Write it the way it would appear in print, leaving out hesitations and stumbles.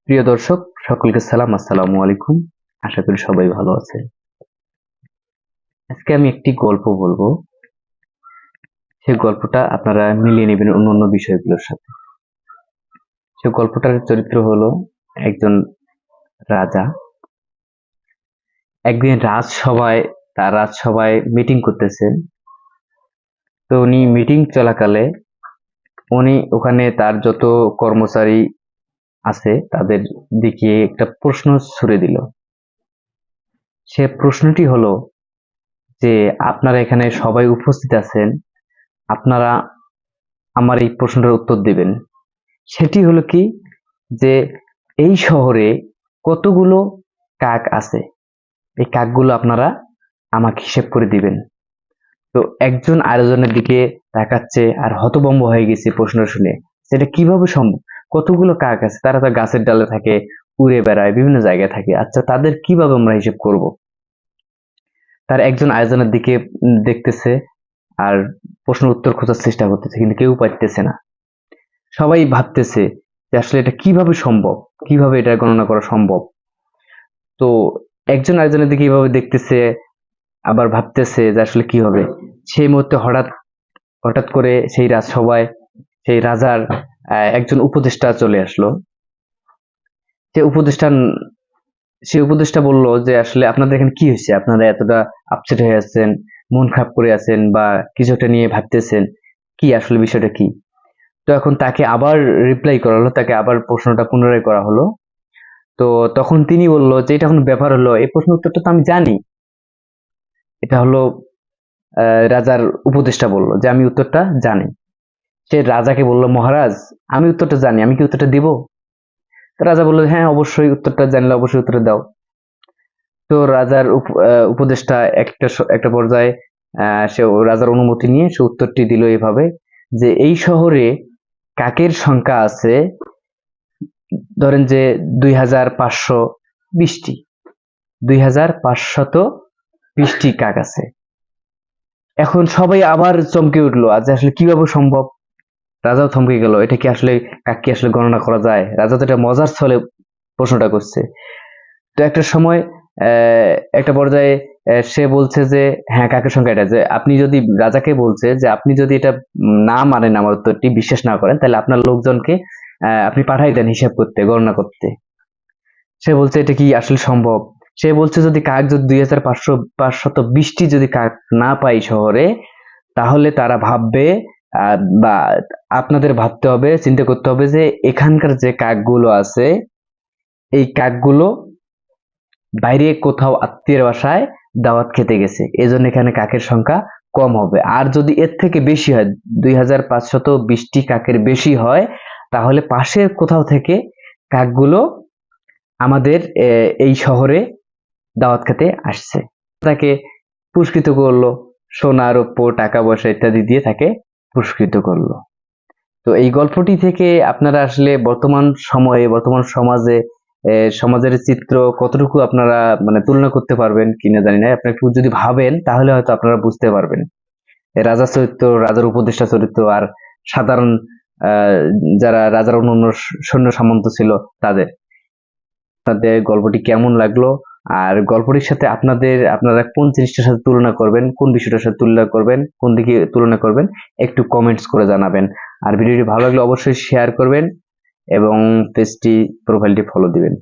প্রিয় দর্শক, সকলকে সালাম। আসসালামু আলাইকুম। আশা করি সবাই ভালো আছেন। আজকে আমি একটি গল্প বলবো। সেই গল্পটা আপনারা মিলিয়ে নেবেন অন্যান্য বিষয়গুলোর সাথে। সেই গল্পটার চরিত্র হলো একজন রাজা। একদিন রাজসভায় মিটিং করতেছেন। তো উনি মিটিং চলাকালে উনি ওখানে তার যত কর্মচারী আছে তাদের দিকে একটা প্রশ্ন ছুড়ে দিল। সে প্রশ্নটি হলো যে, আপনারা এখানে সবাই উপস্থিত আছেন, আপনারা আমার এই প্রশ্নটার উত্তর দিবেন। সেটি হলো কি, যে এই শহরে কতগুলো কাক আছে, এই কাকগুলো আপনারা আমাকে হিসেব করে দিবেন। তো একজন আরেকজনের দিকে তাকাচ্ছে আর হতভম্ব হয়ে গেছে প্রশ্ন শুনে, সেটা কিভাবে সম্ভব? কতগুলো কাক আছে, তারা তো গাছের ডালে থাকে, উড়ে বেড়ায়, বিভিন্ন জায়গায় থাকে। আচ্ছা, তাদের কিভাবে আমরা হিসেব করব? তার একজন আরেকজনের দিকে দেখতেছে আর প্রশ্নের উত্তর খোঁজার চেষ্টা করতেছে, কিন্তু কেউ পারতেছে না। সবাই ভাবতেছে যে আসলে এটা কিভাবে সম্ভব, কিভাবে এটা গণনা করা সম্ভব। তো একজন আরেকজনের দিকে এইভাবে দেখতেছে, আবার ভাবতেছে যে আসলে কি হবে। সেই মুহূর্তে হঠাৎ হঠাৎ করে সেই রাজার একজন উপদেষ্টা চলে আসলো। সে উপদেষ্টা সে উপদেষ্টা বলল যে আসলে আপনাদের এখানে কি হয়েছে, আপনারা এতটা আপসেট হয়ে আছেন, মন খারাপ করে আছেন, বা কিছু একটা নিয়ে ভাবতেছেন, কি আসলে বিষয়টা কি? তো এখন তাকে আবার রিপ্লাই করা হলো, তাকে আবার প্রশ্নটা পুনরায় করা হলো। তো তখন তিনি বলল যে এটা কোনো ব্যাপার হলো, এই প্রশ্ন উত্তরটা তো আমি জানি। এটা হলো রাজার উপদেষ্টা বলল যে আমি উত্তরটা জানি। সে রাজাকে বলল, মহারাজ, আমি উত্তরটা জানি, আমি কি উত্তরটা দিব? তো রাজা বলল, হ্যাঁ অবশ্যই, উত্তরটা জানলে অবশ্যই উত্তরটা দাও। তো রাজার উপদেষ্টা একটা পর্যায়ে সে রাজার অনুমতি নিয়ে সে উত্তরটি দিল এভাবে, যে এই শহরে কাকের সংখ্যা আছে, ধরেন যে 2520টি, 2520টি কাক আছে। এখন সবাই আবার চমকে উঠলো, আজ আসলে কিভাবে সম্ভব? রাজাও থমকে গেল, এটা কি আসলে কাক কি আসলে গণনা করা যায়? রাজা তো এটা মজার ছলে প্রশ্নটা করছে। তো একটা সময় একটা পর্যায়ে সে বলছে যে হ্যাঁ, কাকের সংখ্যা এটা, যে আপনি যদি, রাজাকে বলছে যে আপনি যদি এটা না মানেন, আমার উত্তরটি বিশ্বাস না করেন, তাহলে আপনার লোকজনকে আপনি পাঠাই দেন হিসাব করতে, গণনা করতে। সে বলছে এটা কি আসলে সম্ভব? সে বলছে যদি কাক যদি 2520টি যদি কাক না পাই শহরে, তাহলে তারা ভাববে, বা আপনাদের ভাবতে হবে, চিন্তা করতে হবে যে এখানকার যে কাকগুলো আছে, এই কাকগুলো বাইরে কোথাও আত্মীয়ের বাসায় দাওয়াত খেতে গেছে, এজন্য এখানে কাকের সংখ্যা কম হবে। আর যদি এর থেকে বেশি হয়, 2520টি কাকের বেশি হয়, তাহলে পাশের কোথাও থেকে কাকগুলো আমাদের এই শহরে দাওয়াত খেতে আসছে। তাকে পুরস্কৃত করলো, সোনা রৌপ্য টাকা পয়সা ইত্যাদি দিয়ে তাকে পুরস্কৃত করলো। তো এই গল্পটি থেকে আপনারা আসলে বর্তমান সময়ে, বর্তমান সমাজের চিত্র কতটুকু আপনারা মানে তুলনা করতে পারবেন কিনা জানি না। আপনি একটু যদি ভাবেন তাহলে হয়তো আপনারা বুঝতে পারবেন রাজার চরিত্র, রাজার উপদেষ্টা চরিত্র, আর সাধারণ যারা রাজার অন্যান্য সৈন্য সামন্ত ছিল তাদের তাদের গল্পটি কেমন লাগলো, আর গল্পটির সাথে আপনারা কোন জিনিসটার সাথে তুলনা করবেন, কোন বিষয়টার সাথে তুলনা করবেন, কোন দিকে তুলনা করবেন, একটু কমেন্টস করে জানাবেন। আর ভিডিওটি ভালো লাগলে অবশ্যই শেয়ার করবেন এবং পেজটি, প্রোফাইলটি ফলো দিবেন।